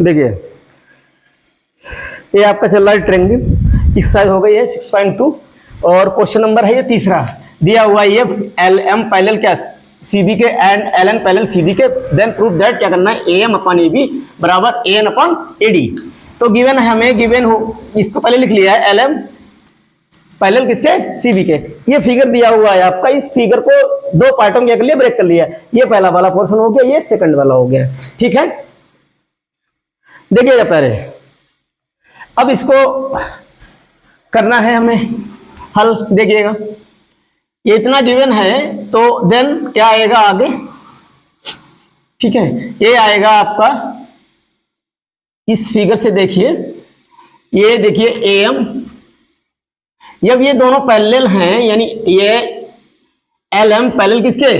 देखिए ये आपका चल रहा है ट्रायंगल, इस साइड हो गई है 6.2 और क्वेश्चन नंबर है ये तीसरा दिया हुआ है, ये एल एम पैरेलल क्या सी बी के and L N parallel C B के, देन प्रूफ दैट क्या करना है A M upon A B बराबर A N upon A D. तो गिवन है हमें, गिवन हो इसको पहले लिख लिया है एल एम पैरेलल किसके सी बी के। ये फिगर दिया हुआ है आपका, इस फिगर को दो पार्टों में क्या कर लिया ब्रेक कर लिया, ये पहला वाला पोर्शन हो गया, ये सेकंड वाला हो गया, ठीक है। देखिएगा पहले, अब इसको करना है हमें हल, देखिएगा ये इतना गिवन है तो देन क्या आएगा आगे, ठीक है। ये आएगा आपका इस फिगर से, देखिए ये देखिए ए एम, जब ये दोनों पैरेलल हैं यानी ये एल एम पैरेलल किसके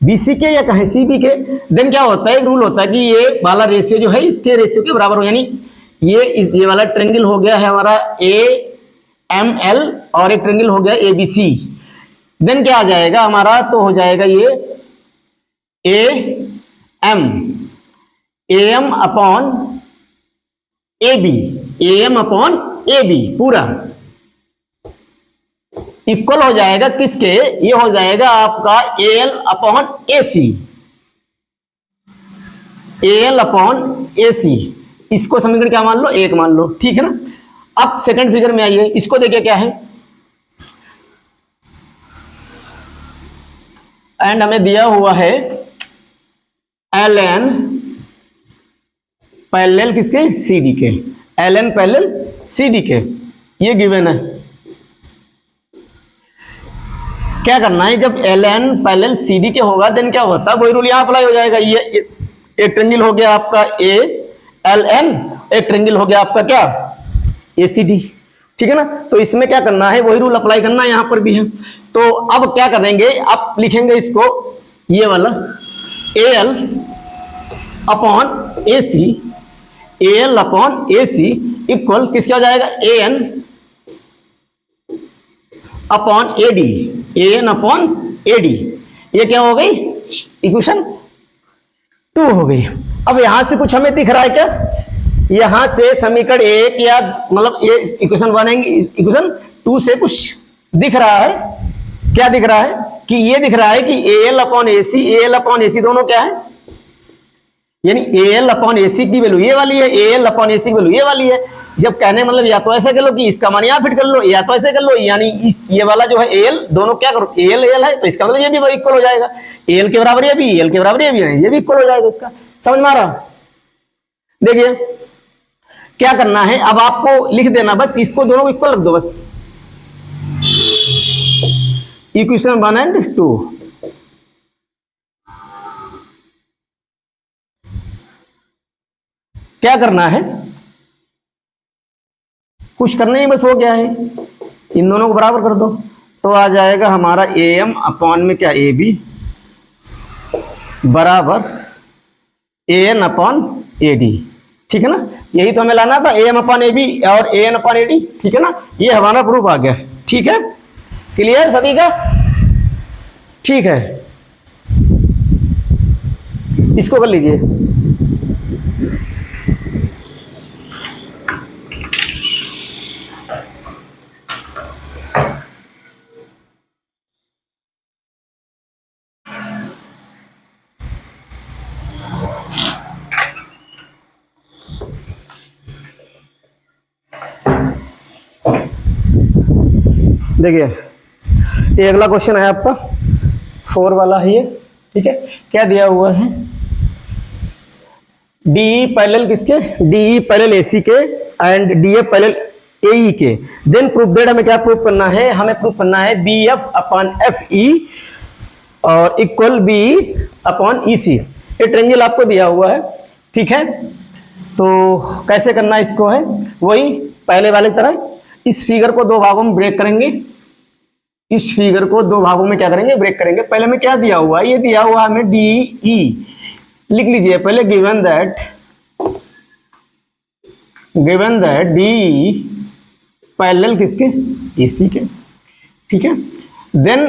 बीसी के या कहें सीबी के, देन क्या होता है, एक रूल होता है कि ये वाला रेशियो जो है इसके रेशियो के बराबर हो, यानी ये वाला ट्रायंगल हो गया है हमारा ए एम एल और एक ट्रायंगल हो गया ए बी सी, देन क्या आ जाएगा हमारा, तो हो जाएगा ये A M upon A B, A M upon A B पूरा इक्वल हो जाएगा किसके, ये हो जाएगा आपका A L upon A C, A L upon A C, इसको समीकरण क्या मान लो, एक मान लो, ठीक है ना। अब सेकंड फिगर में आइए, इसको देखिए क्या है, एंड हमें दिया हुआ है एल एन पैरेलल किसके सी डी के, L N parallel C D के, ये गिवन है। क्या करना है, जब L N parallel C D के होगा देन क्या होता है, वही रूल यहां अप्लाई हो जाएगा। ये एक ट्रायंगल हो गया आपका ए एल एन, एक ट्रायंगल हो गया आपका क्या ए सी डी, ठीक है ना। तो इसमें क्या करना है, वही रूल अप्लाई करना है, यहां पर भी है। तो अब क्या करेंगे, आप लिखेंगे इसको ये वाला A L upon A C, A L upon A C equal किसके हो जाएगा, A N upon A D, A N upon A D, ये क्या हो गई इक्वेशन 2 हो गई। अब यहां से कुछ हमें दिख रहा है क्या, यहां से समीकरण 1 या मतलब ये इक्वेशन बनेंगे, इक्वेशन 2 से कुछ दिख रहा है, क्या दिख रहा है कि ये दिख रहा है कि A L upon A C, A L upon A C दोनों क्या है, यानी ए एल अपॉन ए सी की वैल्यू ये वाली है, ए एल अपॉन ए सी की वैल्यू ये वाली है। जब कहने मतलब या तो ऐसे कर लो कि इसका मान यहां फिट कर लो, या तो ऐसे कर लो, यानी ये वाला जो है ए एल दोनों क्या करो, ए एल है तो इसका मतलब ये भी इक्वल हो जाएगा, ए एल के बराबर ये भी, ए एल के बराबर ये भी इक्वल हो जाएगा, इसका समझ में आ रहा। देखिए क्या करना है, अब आपको लिख देना बस, इसको दोनों को इक्वल रख दो बस, इक्वेशन 1 एंड 2। क्या करना है, कुछ करना ही बस हो गया है, इन दोनों को बराबर कर दो तो आ जाएगा हमारा ए एम अपॉन में क्या ए बी बराबर A N upon A D, ठीक है ना। यही तो हमें लाना था, A M upon A B और A N upon A D, ठीक है ना। ये हमारा प्रूफ आ गया, ठीक है, क्लियर सभी का, ठीक है। इसको कर लीजिए, देखिए ये अगला क्वेश्चन है आपका 4 वाला है ये, ठीक है। क्या दिया हुआ है, डी पैरेलल किसके, डी पैरेलल एसी के एंड डी एफ पैरेलल एई के, देन प्रूफ दैट, हमें क्या प्रूफ करना है, हमें प्रूफ करना है B F upon F E और equal B upon E C. ये ट्रायंगल आपको दिया हुआ है, ठीक है। तो कैसे करना इसको है, वही पहले वाले की तरह इस फिगर को दो भागों में ब्रेक करेंगे, इस फिगर को दो भागों में क्या करेंगे ब्रेक करेंगे। पहले में क्या दिया हुआ है, ये दिया हुआ हमें डी ई, लिख लीजिए पहले, गिवन दैट डी पैरेलल किसके एसी के, ठीक है। देन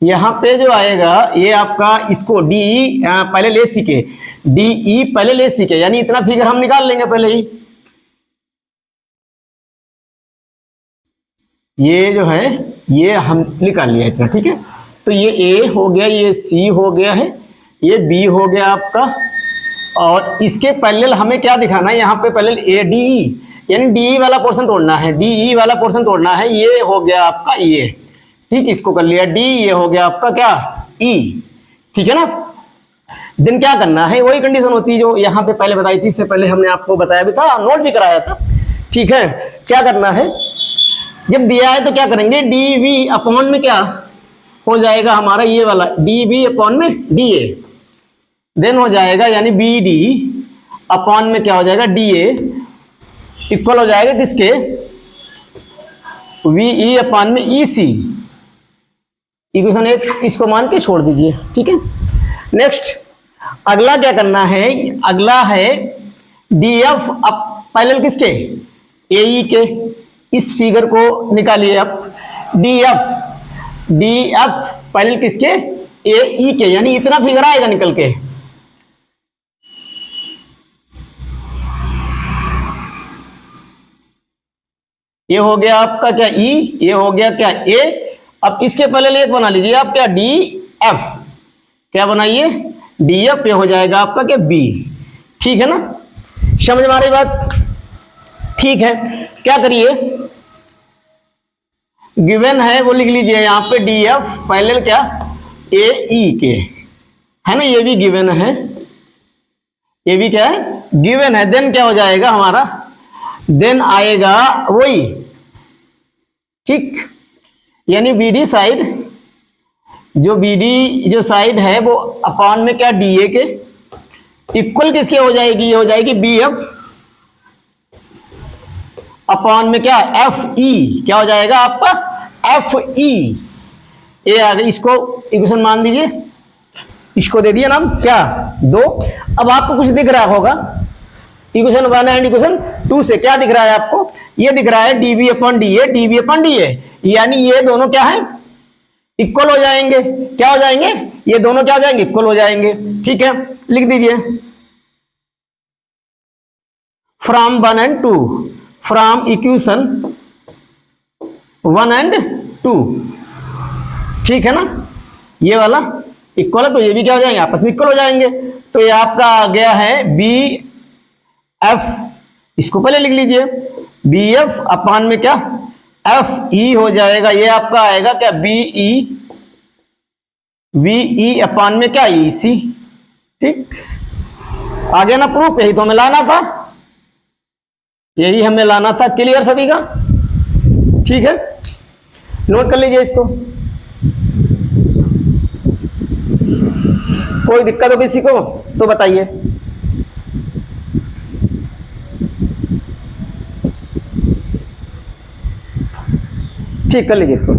यहाँ पे जो आएगा ये आपका, इसको डी पहले ले सीखे, डी पहले ले सीखे, यानी इतना फिगर हम निकाल लेंगे पहले ही। ये जो है ये हम निकाल लिया इतना, ठीक है। तो ये ए हो गया, ये सी हो गया है, ये बी हो गया आपका, और इसके पैरेलल हमें क्या दिखाना है, यहाँ पे पैरेलल ए डी ई, यानी डी वाला पोर्शन तोड़ना है, डी वाला पोर्शन तोड़ना है। ये हो गया आपका ये, ठीक, इसको कर लिया डी, ये हो गया आपका क्या ई, ठीक है ना। देन क्या करना है, वही कंडीशन होती है जो यहाँ पे पहले बताई थी, इससे पहले हमने आपको बताया भी था, नोट भी कराया था, ठीक है। क्या करना है, जब दिया है तो क्या करेंगे, डी वी अपॉन में क्या हो जाएगा हमारा, ये वाला डी वी अपॉन में डी ए, देन हो जाएगा यानी बी डी अपॉन में क्या हो जाएगा, डी ए इक्वल हो जाएगा किसके, वी ई अपॉन में ई सी। इक्वेशन एक इसको मान के छोड़ दीजिए, ठीक है। नेक्स्ट अगला क्या करना है, अगला है डी एफ पैरेलल किसके, ए ई के। इस फिगर को निकालिए आप, डी एफ पैरेलल किसके, ए ई के, यानी इतना फिगर आएगा निकल के। ये हो गया आपका क्या ई, ये हो गया क्या ए। अब इसके पहले एक बना लीजिए आप क्या, डी एफ, क्या बनाइए, डी एफ, ये हो जाएगा आपका क्या बी, ठीक है ना। समझ में आ रही बात, ठीक है। क्या करिए, गिवन है वो लिख लीजिए यहाँ पे, डी एफ पैरेलल क्या, ए ई के, है ना, ये भी गिवन है, ये भी क्या है, गिवन है। देन क्या हो जाएगा हमारा, देन आएगा वही, ठीक, यानी बीडी साइड, जो बीडी जो साइड है वो अपॉन में क्या, डी ए के इक्वल किसके हो जाएगी, ये हो जाएगी बी एफ अपॉन में क्या, एफ ई, क्या हो जाएगा आपका एफ ई। ये आ गई, इसको इक्वेशन मान दीजिए, इसको दे दिया नाम क्या, 2। अब आपको कुछ दिख रहा होगा इक्वेशन 1 एंड इक्वेशन 2 से, क्या दिख रहा है आपको, ये दिख रहा है dB upon D A, dB upon D A, यानी ये दोनों क्या है, इक्वल हो जाएंगे। क्या हो जाएंगे, ये दोनों क्या हो जाएंगे, इक्वल हो जाएंगे, ठीक है। लिख दीजिए from 1 and 2, from equation 1 and 2, ठीक है ना। ये वाला इक्वल है तो ये भी क्या हो जाएंगे, आपस में इक्वल हो जाएंगे। तो ये आपका आ गया है बी एफ, इसको पहले लिख लीजिए, बी एफ अपॉन में क्या, एफ ई हो जाएगा, ये आपका आएगा क्या, B E, V E upon में क्या, ई सी, ठीक। आ गया ना प्रूफ, यही तो हमें लाना था, यही हमें लाना था। क्लियर सभी का, ठीक है। नोट कर लीजिए इसको, कोई दिक्कत हो किसी को तो बताइए। ठीक, कर लीजिए इसको।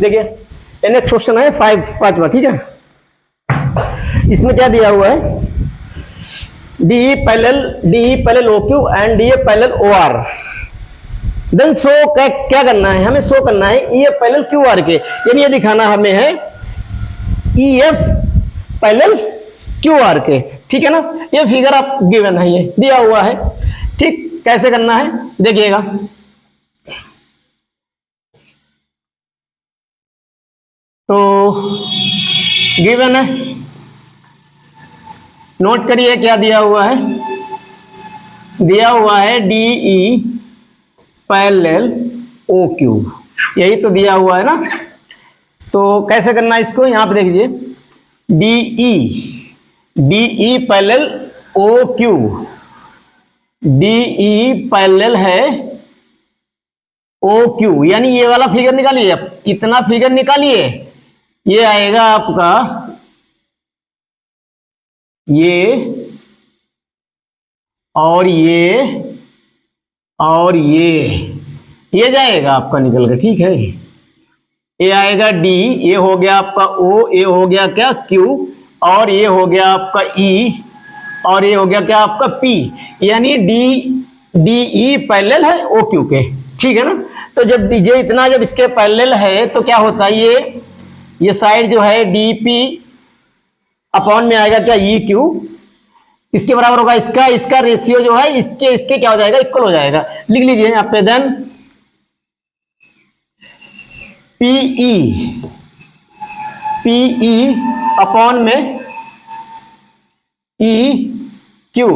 देखिए नेक्स्ट क्वेश्चन है 5वां, ठीक है। इसमें क्या दिया हुआ है, D parallel O Q and D parallel O R. Then show क्या करना है, हमें शो करना है E F parallel Q R के, यानी ये दिखाना हमें है E F parallel Q R के, ठीक है ना। ये फिगर आप गिवन है, ये दिया हुआ है, ठीक। कैसे करना है देखिएगा, तो गिवन है, नोट करिए क्या दिया हुआ है, दिया हुआ है D E parallel O Q, यही तो दिया हुआ है ना। तो कैसे करना है इसको, यहां पे देखिए, D E parallel O Q, D E parallel है ओ क्यू, यानी ये वाला फिगर निकालिए, इतना फिगर निकालिए, ये आएगा आपका ये और ये और ये, ये जाएगा आपका निकल के, ठीक है। ये आएगा डी, ये हो गया आपका ओ, ये हो गया क्या क्यू, और ये हो गया आपका ई, और ये हो गया क्या आपका पी, यानी डी ई पैरेलल है ओ क्यू के, ठीक है ना। तो जब डीजे इतना जब इसके पैरेलल है तो क्या होता है, ये साइड जो है डी पी अपॉन में आएगा क्या ई क्यू, इसके बराबर होगा इसका रेशियो जो है इसके क्या हो जाएगा, इक्वल हो जाएगा। लिख लीजिए यहाँ पे, देन पीई अपॉन में ई क्यू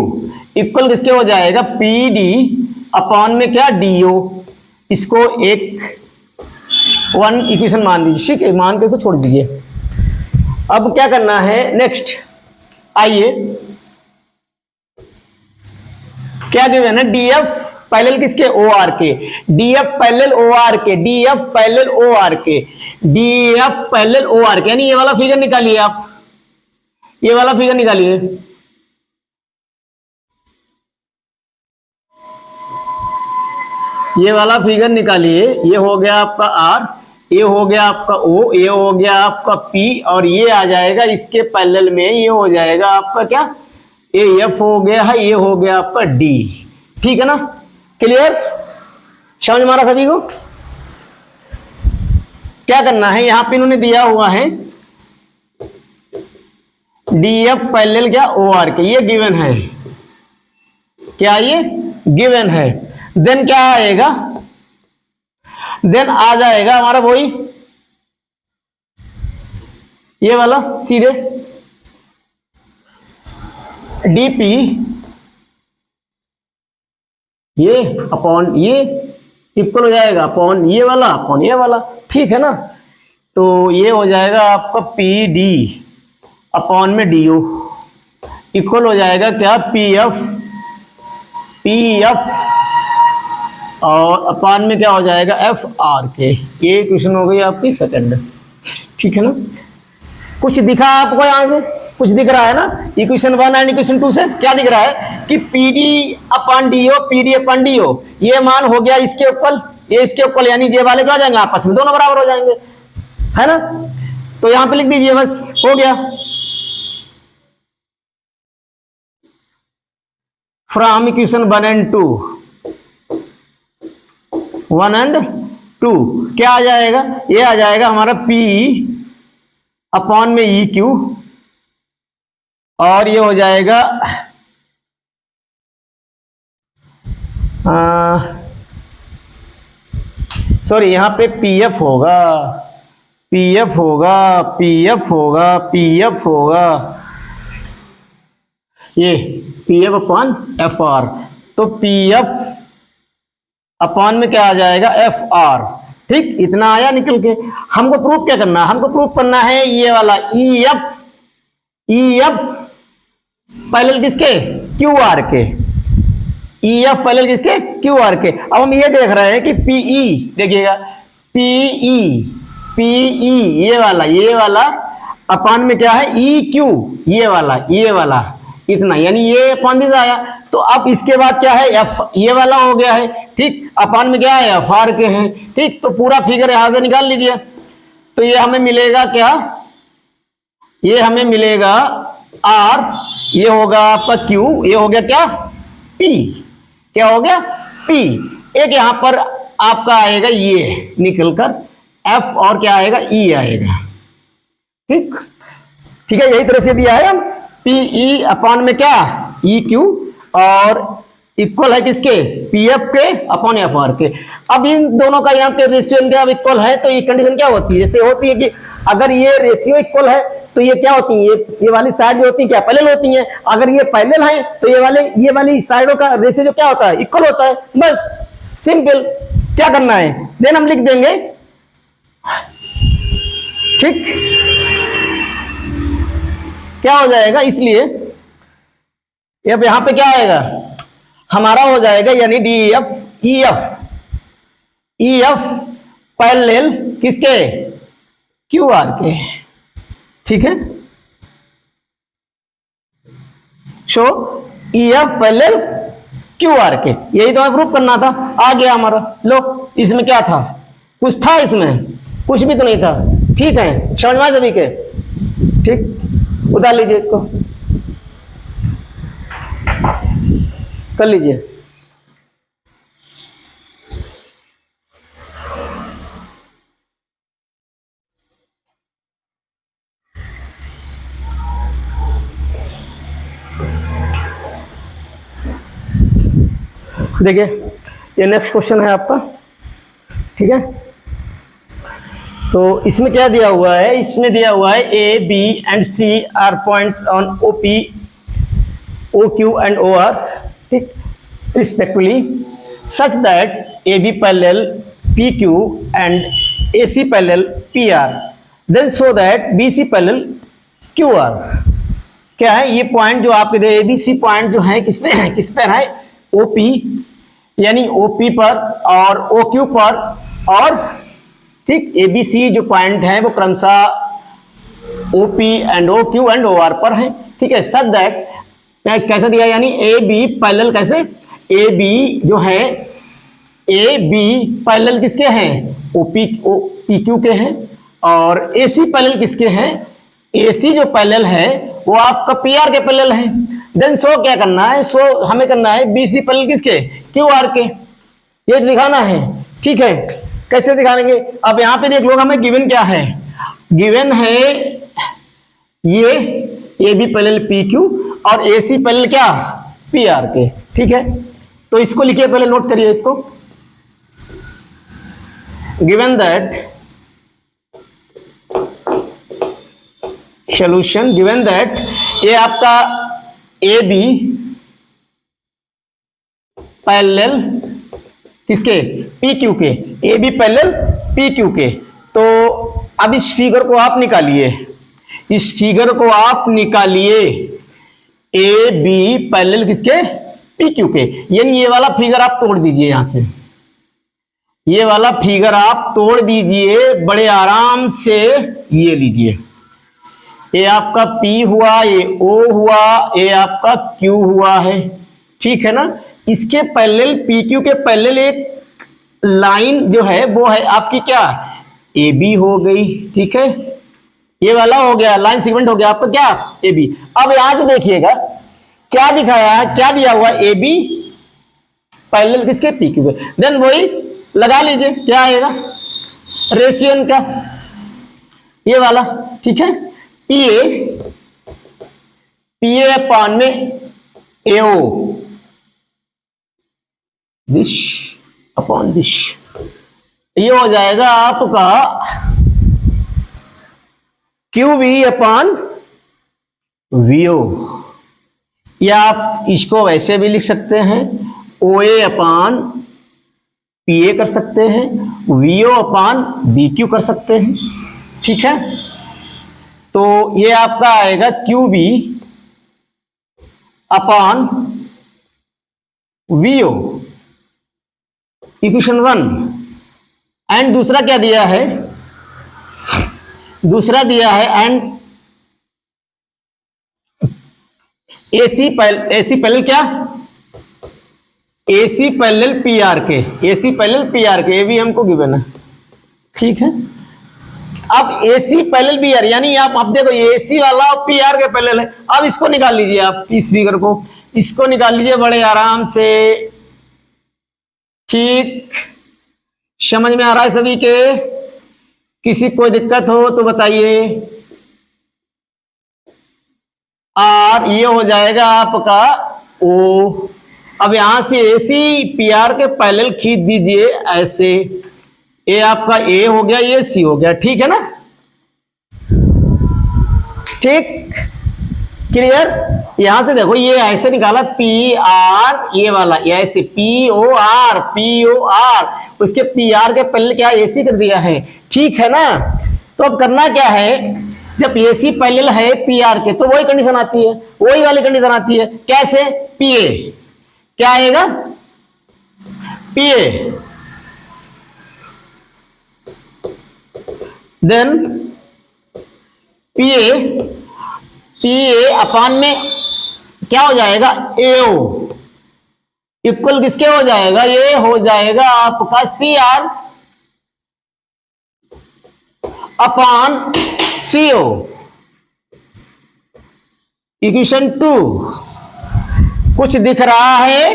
इक्वल किसके हो जाएगा, पी डी अपॉन में क्या डीओ। इसको एक वन इक्वेशन मान लीजिए, ठीक है, मान के इसको छोड़ दीजिए। अब क्या करना है नेक्स्ट, आइए क्या गिवन है, डीएफ पैरेलल किसके, ओ आर के, डीएफ पैरेलल ओ आर के, डीएफ पैरेलल ओ आर के, डीएफ पैरेलल ओ आर के, यानी ये वाला फिगर निकालिए आप, ये वाला फिगर निकालिए। ये वाला फिगर निकालिए, ये हो गया आपका आर, ये हो गया आपका ओ, ये हो गया आपका पी, और ये आ जाएगा इसके पैरेलल में, ये हो जाएगा आपका क्या, ए एफ हो गया है, ये हो गया आपका डी, ठीक है ना। क्लियर, समझ में आ रहा सभी को। क्या करना है, यहां पे इन्होंने दिया हुआ है डी एफ पैरेलल क्या ओ आर के, ये गिवन है, क्या ये गिवन है। देन क्या आएगा, देन आ जाएगा हमारा वही ये वाला सीधे डीपी ये अपॉन ये इक्वल हो जाएगा अपॉन ये वाला, ठीक है ना। तो ये हो जाएगा आपका पी डी अपॉन में डी ओ इक्वल हो जाएगा क्या, पी एफ और अपॉन में क्या हो जाएगा, एफ आर के। ये क्वेश्चन हो गई आपकी सेकंड, ठीक है ना। कुछ दिखा आपको यहां से, कुछ दिख रहा है ना, इक्वेशन 1 एंड इक्वेशन 2 से क्या दिख रहा है कि P D upon D O, ये मान हो गया इसके ऊपर, ये इसके ऊपर, यानी ये वाले क्या हो जाएंगे आपस में, दोनों बराबर हो जाएंगे, है ना। तो यहां पे लिख दीजिए, बस हो गया। फ्रॉम इक्वेशन 1 एंड 2 क्या आ जाएगा, ये आ जाएगा हमारा पी अपॉन में ई क्यू, और ये हो जाएगा सॉरी यहां पे पीएफ होगा, ये पीएफ अपॉन एफ आर, तो पीएफ अपॉन में क्या आ जाएगा, एफ आर, ठीक। इतना आया निकल के। हमको प्रूफ क्या करना है, हमको प्रूफ करना है ये वाला ई एफ पैरेलल किसके, क्यू आर के, ई एफ पैरेलल किसके, क्यू आर के। अब हम ये देख रहे हैं कि पीई, देखिएगा पीई ये वाला अपॉन में क्या है, ई क्यू ये वाला इतना, यानी ये अपॉन दिस आया। तो अब इसके बाद क्या है, एफ ये वाला हो गया है, ठीक, अपॉन में क्या है, एफ आर के हैं, ठीक। तो पूरा फिगर यहां से निकाल लीजिए। तो ये हमें मिलेगा क्या, ये हमें मिलेगा आर, ये होगा आपका क्यू, ये हो गया क्या पी, क्या हो गया पी। एक यहां पर आपका आएगा ये निकलकर एफ, और क्या आएगा ई आएगा, ठीक है। यही तरह से दिया है हम पीई अपॉन में क्या ई क्यू, और इक्वल है किसके, पी एफ के अपॉन एफ आर के। अब इन दोनों का यहाँ पे रेशियो इनका इक्वल है, तो ये कंडीशन क्या होती है, जैसे होती है कि अगर ये रेशियो इक्वल है तो ये क्या होती है, ये वाली साइड जो होती है क्या पैरेलल होती है। अगर ये पैरेलल है तो ये वाली साइडों का रेशियो जो क्या होता है, इक्वल होता है, बस सिंपल। क्या करना है, देन हम लिख देंगे, ठीक, क्या हो जाएगा, इसलिए अब यहां पे क्या आएगा हमारा, हो जाएगा यानी D F E F parallel किसके, क्यू आर के, ठीक है। So E F parallel Q R K, यही तो हमें प्रूफ करना था। आ गया हमारा। लो, इसमें क्या था, कुछ था इसमें, कुछ भी तो नहीं था। ठीक है, समझ में सभी के? ठीक, उतार लीजिए इसको, कर लीजिए। देखिए, ये नेक्स्ट क्वेश्चन है आपका। ठीक है, तो इसमें क्या दिया हुआ है, इसमें दिया हुआ है A B and C are points on O P, O Q and O R, ठीक, respectively, such that A B parallel P Q and A C parallel P R, then show that B C parallel Q R. क्या है ये point जो आपके दे, A B C point जो है किस पे है, किस पर है, ओ पी यानी ओ पी पर और ओ क्यू पर, और ठीक ए बी सी जो पॉइंट है वो क्रमशः O P and O Q and O R पर है। ठीक है, सच दैट कैसे दिया, यानी ए बी पैरेलल, कैसे, ए बी जो है, ए बी पैरेलल किसके हैं, ओ पी क्यू के हैं, और ए सी पैरेलल किसके हैं, ए सी जो पैरेलल है वो आपका पी आर के पैरेलल है। देन शो क्या करना है, शो हमें करना है बी सी पैरेलल किसके, क्यू आर के, ये दिखाना है। ठीक है, कैसे दिखाएंगे, अब यहां पे देख लो हमें गिवन क्या है, गिवन है ये A B parallel P Q और ए सी पैरेलल क्या, पी आर के। ठीक है, तो इसको लिखिए, पहले नोट करिए इसको। Given that solution, given that ये आपका ए बी पैरेलल किसके, पी क्यू के, A B parallel P Q के। तो अब इस फिगर को आप निकालिए, इस फिगर को आप निकालिए, ए बी पैरेलल किसके, पी क्यू के, यानी ये वाला फिगर आप तोड़ दीजिए, यहां से ये वाला फिगर आप तोड़ दीजिए बड़े आराम से, ये लीजिए, ये आपका P हुआ, ये O हुआ, ये आपका Q हुआ है। ठीक है ना, इसके पैरेलल PQ के पैरेलल एक लाइन जो है वो है आपकी क्या, AB हो गई। ठीक है, ये वाला हो गया, लाइन सेगमेंट हो गया आपका क्या, AB। अब यहां से देखिएगा क्या दिखाया है, क्या दिया हुआ, AB पैरेलल किसके, PQ के, देन वही लगा लीजिए, क्या आएगा, रेशियन का ये वाला। ठीक है, पी ए अपान में एओ, दिस अपॉन दिस, ये हो जाएगा आपका क्यू बी अपान वीओ, या आप इसको वैसे भी लिख सकते हैं, ओ ए अपान पी ए कर सकते हैं, वीओ अपान बी क्यू कर सकते हैं। ठीक है, तो ये आपका आएगा Q B upon V O, equation 1। And दूसरा क्या दिया है, दूसरा दिया है एंड एसी पैरेलल क्या, एसी पैरेलल पी आर के, एसी पैरेलल पी आर के, ये भी हमको गिवन है। ठीक है, अब एसी पैरेलल पी आर, यानी आप देखो एसी वाला पी आर के पैरेलल है। अब इसको निकाल लीजिए, आप इस फिगर को, इसको निकाल लीजिए बड़े आराम से। ठीक, समझ में आ रहा है सभी के, किसी कोई दिक्कत हो तो बताइए। और ये हो जाएगा आपका ओ। अब यहां से एसी पी आर के पैरेलल खींच दीजिए ऐसे, ये आपका ए हो गया, ये सी हो गया। ठीक है ना, ठीक, क्लियर। यहां से देखो ये ऐसे निकाला पी आर, ये वाला ये ऐसे पी ओ आर, उसके पी आर के पैरेलल क्या एसी कर दिया है। ठीक है ना, तो अब करना क्या है, जब एसी पैरेलल है पी आर के तो वही कंडीशन आती है, वही वाली कंडीशन आती है। कैसे, पी ए क्या आएगा, P A then P A upon में क्या हो जाएगा, एओ, इक्वल किसके हो जाएगा, ये हो जाएगा आपका C R upon C O. Equation 2 कुछ दिख रहा है,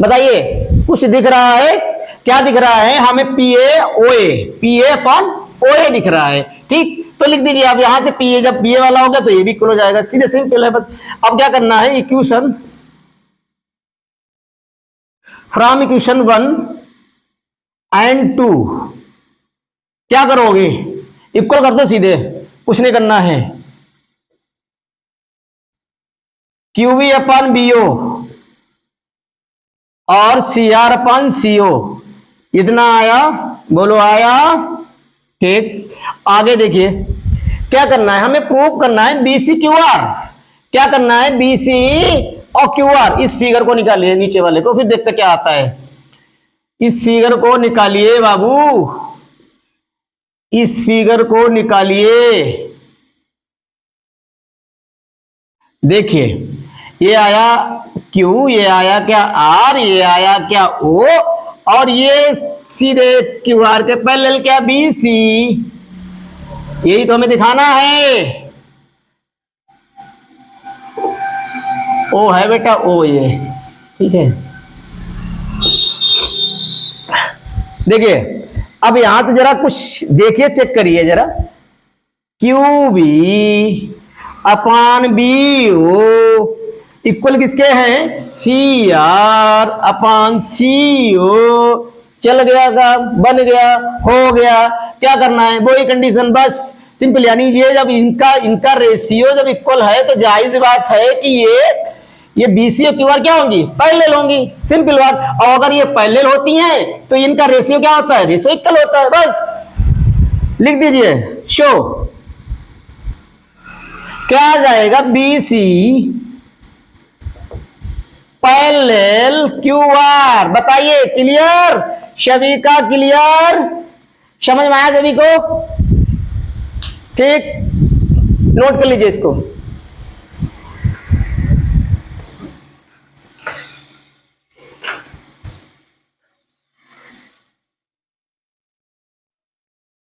बताइए कुछ दिख रहा है, क्या दिख रहा है हमें, पीए ओए, पीए अपॉन ओए दिख रहा है। ठीक, तो लिख दीजिए आप यहां से पीए, जब पीए वाला होगा तो ये भी इक्वल हो जाएगा, सीधे सिंपल है बस। अब क्या करना है, इक्वेशन फ्रॉम इक्वेशन 1 एंड 2 क्या करोगे, इक्वल कर दो सीधे, कुछ नहीं करना है। क्यूबी अपॉन बीओ और सी आर अपॉन सीओ, इतना आया, बोलो आया। ठीक, आगे देखिए क्या करना है, हमें प्रूव करना है बीसी क्यू आर। क्या करना है, बीसी और क्यू आर। इस फिगर को निकालिए, नीचे वाले को, फिर देखते क्या आता है। इस फिगर को निकालिए बाबू, इस फिगर को निकालिए। देखिए ये आया क्यू, ये आया क्या आर, ये आया क्या ओ, और ये सीधे क्यू आर के पैरेलल क्या बी सी। यही तो हमें दिखाना है। ओ है बेटा ओ, ये ठीक है। देखिए अब यहां तो जरा कुछ देखिए, चेक करिए जरा, क्यू बी अपान बी ओ इक्वल किसके हैं, सी आर अपान सी ओ। चल गया काम, बन गया, हो गया। क्या करना है, वही कंडीशन बस सिंपल, यानी ये जब इनका रेशियो जब इक्वल है तो जाहिर बात है कि ये बीसी और क्यू आर क्या होंगी, पैरेलल होंगी, सिंपल बात। और अगर ये पैरेलल होती हैं तो इनका रेशियो क्या होता है, रेशियो इक्वल होता है, बस लिख दीजिए। शो क्या आ जाएगा, बीसी पैरेलल क्यू आर। बताइए क्लियर, सभी का क्लियर, समझ में आया सभी को। ठीक, नोट कर लीजिए इसको।